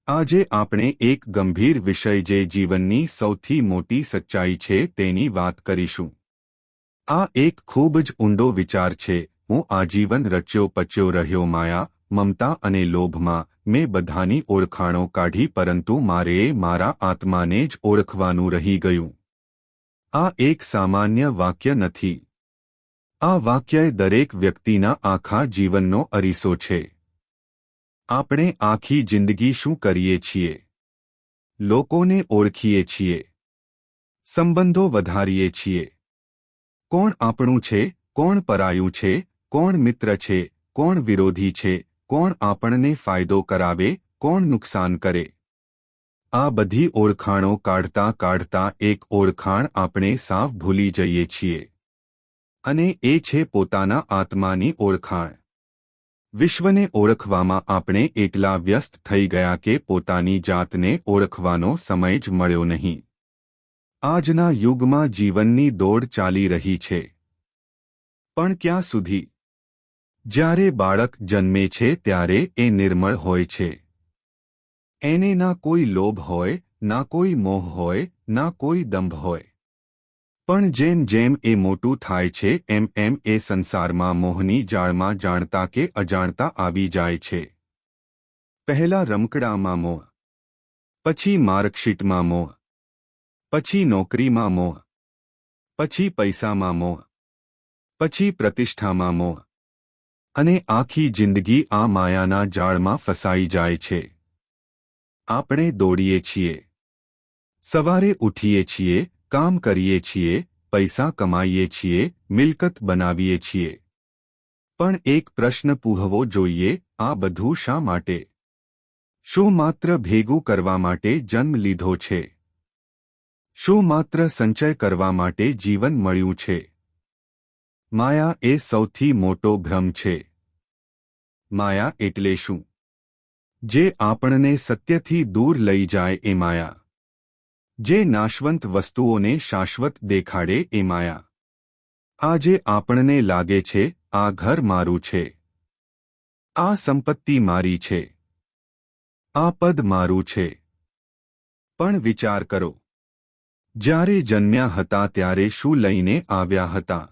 આજે આપણે એક ગંભીર વિષય જે જીવનની સૌથી મોટી સચ્ચાઈ છે તેની વાત કરીશું. આ એક ખૂબ જ ઊંડો વિચાર છે. હું આજીવન રચ્યો પચ્યો રહ્યો માયા, મમતા અને લોભમાં. મેં બધાની ઓળખાણો કાઢી પરંતુ મારે મારા આત્માને જ ઓળખવાનું રહી ગયું. આ એક સામાન્ય વાક્ય નથી. આ વાક્ય દરેક વ્યક્તિના આખા જીવનનો અરીસો છે. આપણે આખી જિંદગી શું કરીએ છીએ? લોકોને ઓળખીએ છીએ, સંબંધો વધારીએ છીએ. કોણ આપણું છે, કોણ પરાયું છે, કોણ મિત્ર છે, કોણ વિરોધી છે, કોણ આપણને ફાયદો કરાવે, કોણ નુકસાન કરે. આ બધી ઓળખાણો કાઢતા કાઢતા એક ઓળખાણ આપણે સાવ ભૂલી જઈએ છીએ, અને એ છે પોતાના આત્માની ઓળખાણ. વિશ્વને ઓળખવામાં આપણે એટલા વ્યસ્ત થઈ ગયા કે પોતાની જાતને ઓળખવાનો સમય જ મળ્યો નહીં. આજના યુગમાં જીવનની દોડ ચાલી રહી છે. પણ ક્યાં સુધી? જ્યારે બાળક જન્મે છે ત્યારે એ નિર્મળ હોય છે. એને ના કોઈ લોભ હોય, ના કોઈ મોહ હોય, ના કોઈ દંભ હોય. પણ જેમ જેમ એ મોટું થાય છે એમ એમ એ સંસારમાં મોહની જાળમાં જાણતા કે અજાણતા આવી જાય છે. પહેલા રમકડામાં મોહ, પછી માર્કશીટમાં મોહ, પછી નોકરીમાં મોહ, પછી પૈસામાં મોહ, પછી પ્રતિષ્ઠામાં મોહ, અને આખી જિંદગી આ માયાના જાળમાં ફસાઈ જાય છે. આપણે દોડીએ છીએ, સવારે ઉઠીએ છીએ, કામ કરીએ છીએ, પૈસા કમાઈએ છીએ, મિલકત બનાવીએ છીએ. પણ એક પ્રશ્ન પૂછવો જોઈએ, આ બધું શા માટે? શું માત્ર ભેગું કરવા માટે જન્મ લીધો છે? શું માત્ર સંચય કરવા માટે જીવન મળ્યું છે? માયા એ સૌથી મોટો ભ્રમ છે. માયા એટલે શું? જે આપણને સત્યથી દૂર લઈ જાય એ માયા. જે નાશવંત વસ્તુઓને શાશ્વત દેખાડે એ માયા. આજે આપણને લાગે છે આ ઘર મારું છે, આ સંપત્તિ મારી છે, આ પદ મારું છે. પણ વિચાર કરો, જ્યારે જન્મ્યા હતા ત્યારે શું લઈને આવ્યા હતા?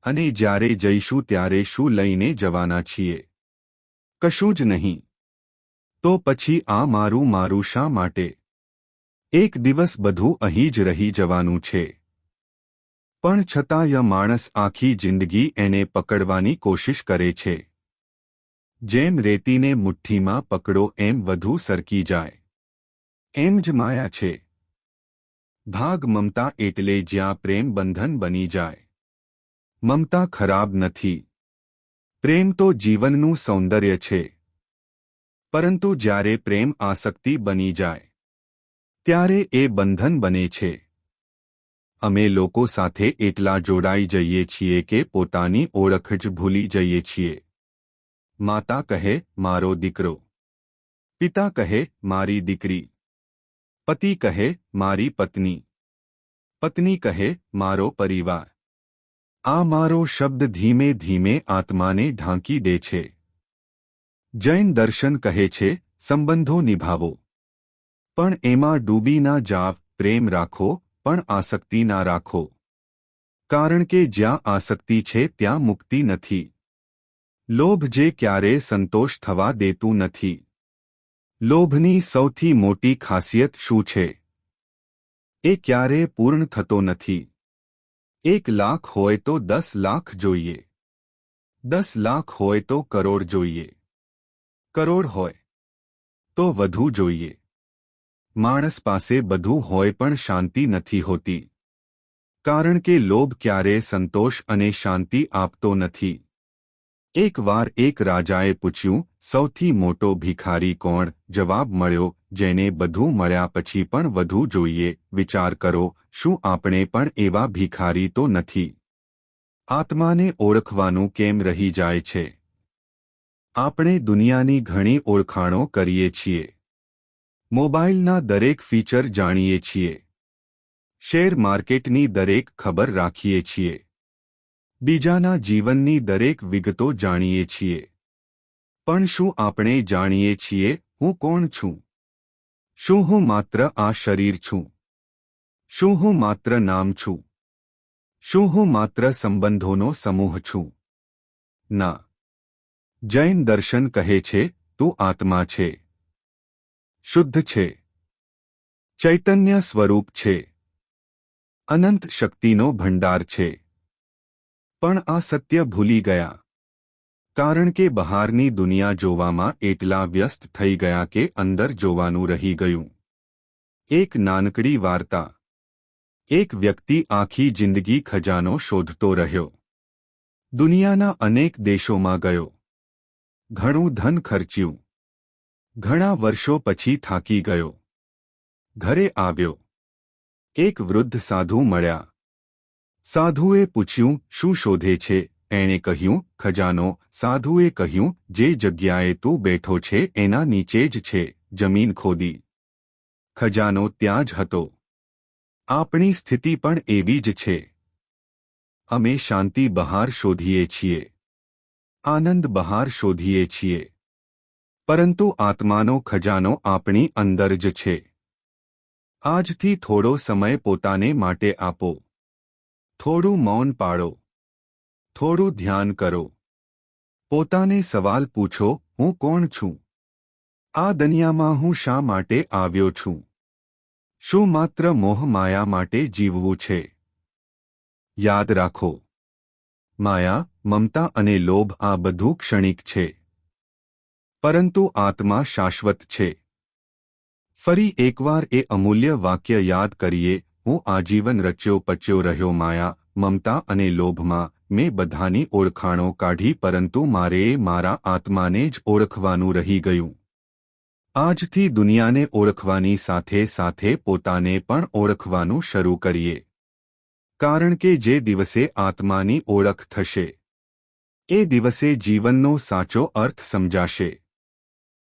અને જ્યારે જઈશું ત્યારે શું લઈને જવાના છીએ? કશું જ નહીં. તો પછી આ મારું મારું શા માટે? એક દિવસ બધું અહીં જ રહી જવાનું છે. પણ છતાંય માણસ આખી જિંદગી એને પકડવાની કોશિશ કરે છે. જેમ રેતીને મુઠ્ઠીમાં પકડો એમ વધુ સરકી જાય. એમ જ માયા છે. ભાગ મમતા એટલે જ્યાં પ્રેમ બંધન બની જાય. મમતા ખરાબ નથી. પ્રેમ તો જીવનનું સૌંદર્ય છે. પરંતુ જ્યારે પ્રેમ આસક્તિ બની જાય ત્યારે એ બંધન બને છે. અમે લોકો સાથે એટલા જોડાઈ જઈએ છીએ કે પોતાની ઓળખ જ ભૂલી જઈએ છીએ. માતા કહે, મારો દીકરો. પિતા કહે, મારી દીકરી. પતિ કહે, મારી પત્ની. પત્ની કહે, મારો પરિવાર. આ મારો શબ્દ ધીમે ધીમે આત્માને ઢાંકી દે છે. જૈન દર્શન કહે છે, સંબંધો નિભાવો, પણ એમાં ડૂબી ના જાવ. પ્રેમ રાખો, પણ આસક્તિ ના રાખો. કારણ કે જ્યાં આસક્તિ છે ત્યાં મુક્તિ નથી. લોભ જે ક્યારેય સંતોષ થવા દેતું નથી. લોભની સૌથી મોટી ખાસિયત શું છે? એ ક્યારેય પૂર્ણ થતો નથી. 1 લાખ હોય તો 10 લાખ જોઈએ. 10 લાખ હોય તો કરોડ જોઈએ. કરોડ હોય તો વધુ જોઈએ. માણસ પાસે બધું હોય પણ શાંતિ નથી હોતી. કારણ કે લોભ ક્યારેય સંતોષ અને શાંતિ આપતો નથી. એકવાર એક રાજાએ પૂછ્યું, સૌથી મોટો ભિખારી કોણ? જવાબ મળ્યો, જેને બધું મળ્યા પછી પણ વધુ જોઈએ. વિચાર કરો, શું આપણે પણ એવા ભિખારી તો નથી? આત્માને ઓળખવાનું કેમ રહી જાય છે? આપણે દુનિયાની ઘણી ઓળખાણો કરીએ છીએ. મોબાઈલના દરેક ફીચર જાણીએ છીએ. શેર માર્કેટની દરેક ખબર રાખીએ છીએ. બીજાના જીવનની દરેક વિગતો જાણીએ છીએ. પણ શું આપણે જાણીએ છીએ હું કોણ છું? શું હું માત્ર આ શરીર છું? શું હું માત્ર નામ છું? શું હું માત્ર સંબંધોનો સમૂહ છું? ના. જૈન દર્શન કહે છે તું આત્મા છે, શુદ્ધ છે, ચૈતન્ય સ્વરૂપ છે, અનંત શક્તિનો ભંડાર છે. પણ આ સત્ય ભૂલી ગયા, કારણ કે બહારની દુનિયા જોવામાં એટલા વ્યસ્ત થઈ ગયા કે અંદર જોવાનું રહી ગયું. એક નાનકડી વાર્તા. એક વ્યક્તિ આખી જિંદગી ખજાનો શોધતો રહ્યો. દુનિયાના અનેક દેશોમાં ગયો. ઘણું ધન ખર્ચ્યું. ઘણા વર્ષો પછી થાકી ગયો. ઘરે આવ્યો. એક વૃદ્ધ સાધુ મળ્યા. સાધુએ પૂછ્યું, શું શોધે છે? એણે કહ્યું, ખજાનો. સાધુએ કહ્યું, જે જગ્યાએ તું બેઠો છે એના નીચે જ છે, જમીન ખોદી. ખજાનો ત્યાં જ હતો. આપણી સ્થિતિ પણ એવી જ છે. અમે શાંતિ બહાર શોધીએ છીએ, આનંદ બહાર શોધીએ છીએ, પરંતુ આત્માનો ખજાનો આપણી અંદર જ છે. આજથી થોડો સમય પોતાને માટે આપો. થોડું મૌન પાળો. થોડું ધ્યાન કરો. પોતાને સવાલ પૂછો, હું કોણ છું? આ દુનિયામાં હું શા માટે આવ્યો છું? શું માત્ર મોહ માયા માટે જીવવું છે? યાદ રાખો, માયા, મમતા અને લોભ આ બધું ક્ષણિક છે, પરંતુ આત્મા શાશ્વત છે. ફરી એકવાર એ અમૂલ્ય વાક્ય યાદ કરીએ, હું આજીવન રચ્યો પચ્યો રહ્યો માયા, મમતા અને લોભમાં. મેં બધાની ઓળખાણો કાઢી, પરંતુ મારે મારા આત્માને જ ઓળખવાનું રહી ગયું. આજથી દુનિયાને ઓળખવાની સાથે સાથે પોતાને પણ ઓળખવાનું શરૂ કરીએ. કારણ કે જે દિવસે આત્માની ઓળખ થશે, એ દિવસે જીવનનો સાચો અર્થ સમજાશે.